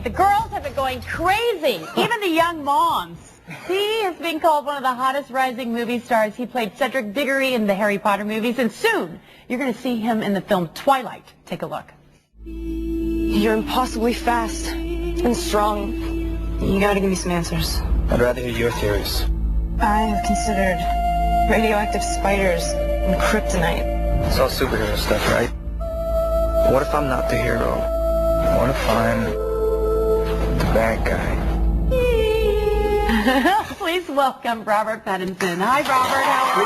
The girls have been going crazy, even the young moms. He has been called one of the hottest rising movie stars. He played Cedric Diggory in the Harry Potter movies, and soon you're going to see him in the film Twilight. Take a look. You're impossibly fast and strong. You gotta give me some answers. I'd rather hear your theories. I have considered radioactive spiders and kryptonite. It's all superhero stuff, right? What if I'm not the hero? What if I'm the bad guy? Please welcome Robert Pattinson. Hi, Robert. How are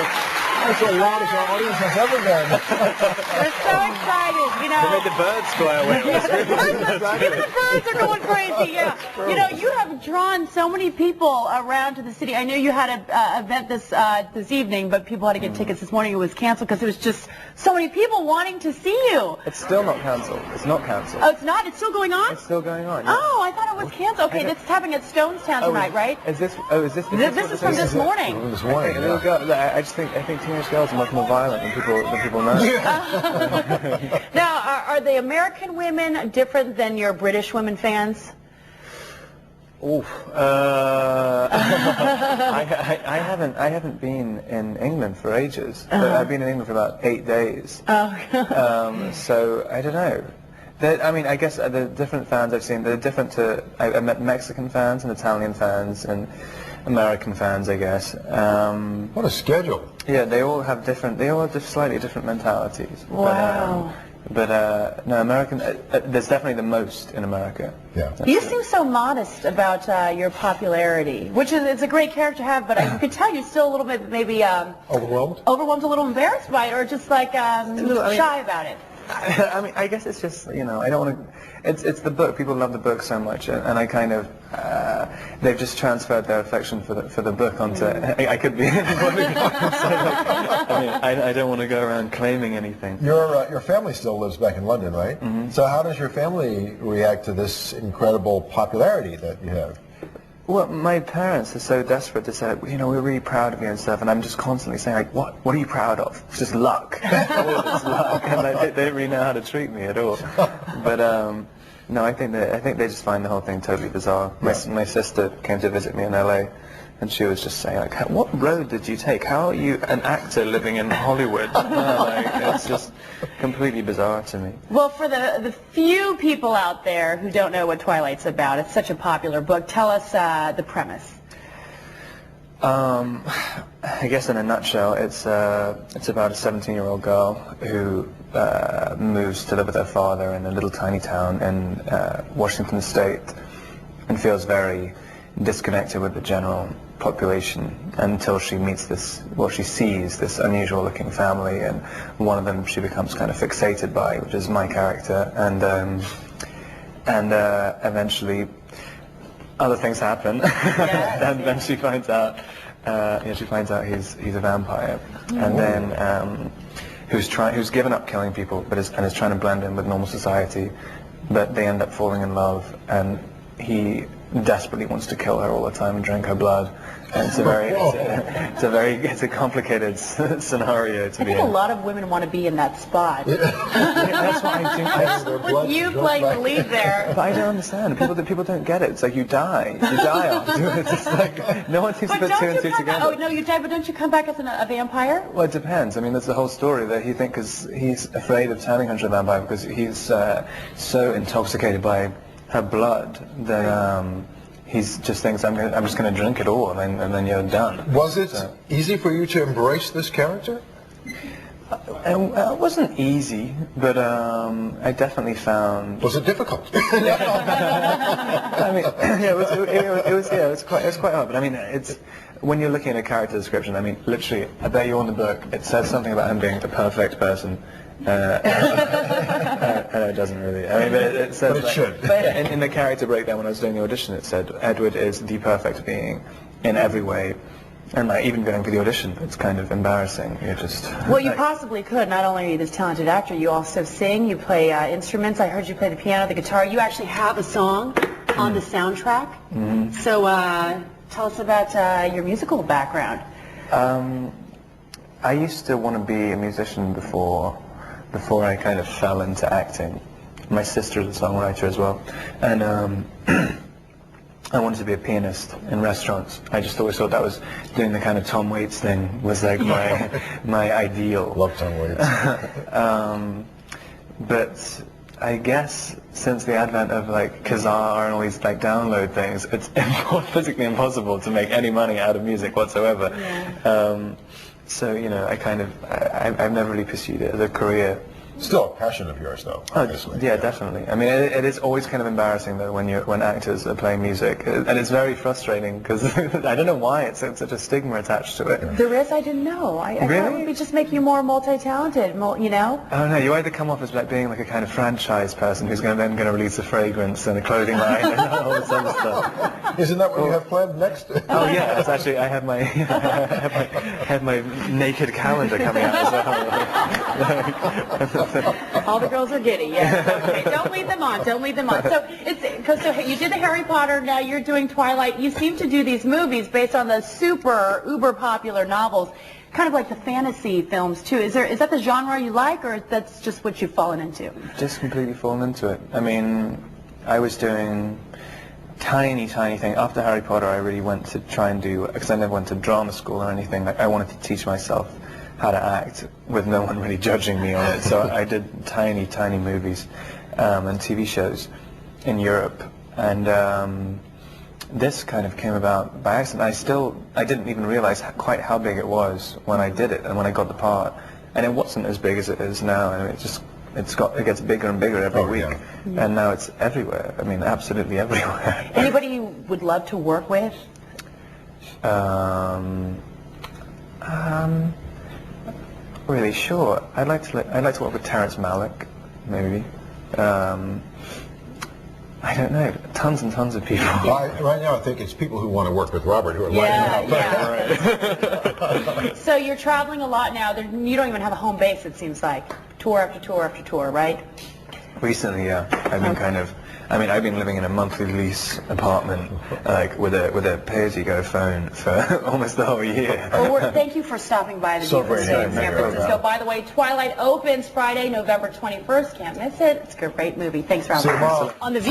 you? That's the loudest our audience has ever been. We're so excited, you know. They made the birds fly away. Even the birds are going crazy, yeah. You know, you have drawn so many people around to the city. I know you had an event this evening, but people had to get tickets this morning. It was canceled because there was just so many people wanting to see you. It's still not cancelled. It's not cancelled. Oh, it's not? It's still going on? It's still going on. Yeah. Oh, I thought it was canceled. Okay, this is happening at Stonestown tonight, right? Is this? Oh, is this? This is from this morning. This morning. I think teenage girls are much more violent than people know. Now, are the American women different than your British women fans? Oof. I haven't been in England for ages. I've been in England for about 8 days. Oh. So I don't know. I mean, I guess the different fans I've seen, they're different to. I met Mexican fans and Italian fans and American fans, I guess. What a schedule. Yeah, they all have slightly different mentalities. Wow. But no, American, there's definitely the most in America. Yeah. You seem so modest about your popularity, which is it's a great character to have, but you could tell you're still a little bit maybe Overwhelmed? overwhelmed, a little embarrassed by it, or just like shy about it. I mean, I guess it's just, you know, I don't want to. It's the book. People love the book so much, and I kind of they've just transferred their affection for the book onto. I could be. I don't want to go around claiming anything. Your family still lives back in London, right? Mm-hmm. So how does your family react to this incredible popularity that you have? Well, my parents are so desperate to say, you know, we're really proud of you and stuff, and I'm just constantly saying, like, what are you proud of? It's just luck. All of it's luck, and they don't really know how to treat me at all. But no, I think they just find the whole thing totally bizarre. My sister came to visit me in LA, and she was just saying, like, what road did you take? How are you an actor living in Hollywood? It's just completely bizarre to me. Well, for the few people out there who don't know what Twilight's about, it's such a popular book. Tell us the premise. I guess in a nutshell, it's about a 17-year-old girl who moves to live with her father in a little tiny town in Washington State and feels very disconnected with the general population until she meets she sees this unusual looking family, and one of them she becomes kind of fixated by, which is my character, and eventually other things happen. And then she finds out he's a vampire, and then who's given up killing people but is trying to blend in with normal society, but they end up falling in love, and he desperately wants to kill her all the time and drink her blood. And it's a complicated scenario to be in. I think a lot of women want to be in that spot. That's what I think. With you playing the lead there. But I don't understand. People don't get it. It's like you die afterwards. It's like no one seems to put two and two together. Oh no, you die, but don't you come back as a vampire? Well, it depends. I mean, there's the whole story that he thinks he's afraid of turning her into a vampire because he's so intoxicated by her blood that he just thinks I'm just going to drink it all, and then you're done. Was it easy for you to embrace this character? It wasn't easy, but I definitely found. Was it difficult? I mean, yeah, it was quite hard. But I mean, it's when you're looking at a character description. I mean, literally, I bet you on the book it says something about him being the perfect person. It doesn't really. I mean, but it says. But it should. But in the character breakdown when I was doing the audition, it said Edward is the perfect being in every way. And like even going for the audition, it's kind of embarrassing. You're just. Well, you possibly could. Not only are you this talented actor, you also sing. You play instruments. I heard you play the piano, the guitar. You actually have a song on the soundtrack. Mm-hmm. So tell us about your musical background. I used to want to be a musician before I kind of fell into acting. My sister's a songwriter as well, and I wanted to be a pianist in restaurants. I just always thought that was doing the kind of Tom Waits thing was like my ideal. Love Tom Waits. But I guess since the advent of like Kazaa and all these like download things, it's physically impossible to make any money out of music whatsoever. Yeah. So you know, I've never really pursued it as a career. Still a passion of yours, though, obviously. Yeah, definitely. I mean, it is always kind of embarrassing, though, when actors are playing music, and it's very frustrating because I don't know why it's such a stigma attached to it. There is? I didn't know. I thought it would be just make you more multi-talented, you know? Oh no, you either come off as like being like a kind of franchise person who's then going to release a fragrance and a clothing line and all this other stuff. Isn't that what you have planned next? Oh yeah, it's actually I have my naked calendar coming out as well. All the girls are giddy, yes. Okay, don't lead them on, don't lead them on. So, so you did the Harry Potter, now you're doing Twilight. You seem to do these movies based on the super, uber popular novels, kind of like the fantasy films too. Is that the genre you like, or that's just what you've fallen into? Just completely fallen into it. I mean, I was doing tiny thing. After Harry Potter, I really went to try and do, because I never went to drama school or anything, I wanted to teach myself how to act with no one really judging me on it. So I did tiny movies and TV shows in Europe, and this kind of came about by accident. I didn't even realize quite how big it was when I did it and when I got the part, and it wasn't as big as it is now. I mean, it gets bigger and bigger every week, and now it's everywhere. I mean, absolutely everywhere. Anybody you would love to work with? Really sure. I'd like to work with Terrence Malick, maybe. I don't know. Tons and tons of people. Right now, I think it's people who want to work with Robert who are lining up. Right. So you're traveling a lot now. You don't even have a home base, it seems like. Tour after tour after tour, right? Recently, yeah. I've been I've been living in a monthly lease apartment, like with a pay-as-you-go phone for almost the whole year. Well, thank you for stopping by the San Francisco. By the way, Twilight opens Friday, November 21st. Can't miss it. It's a great movie. Thanks, Rob. On the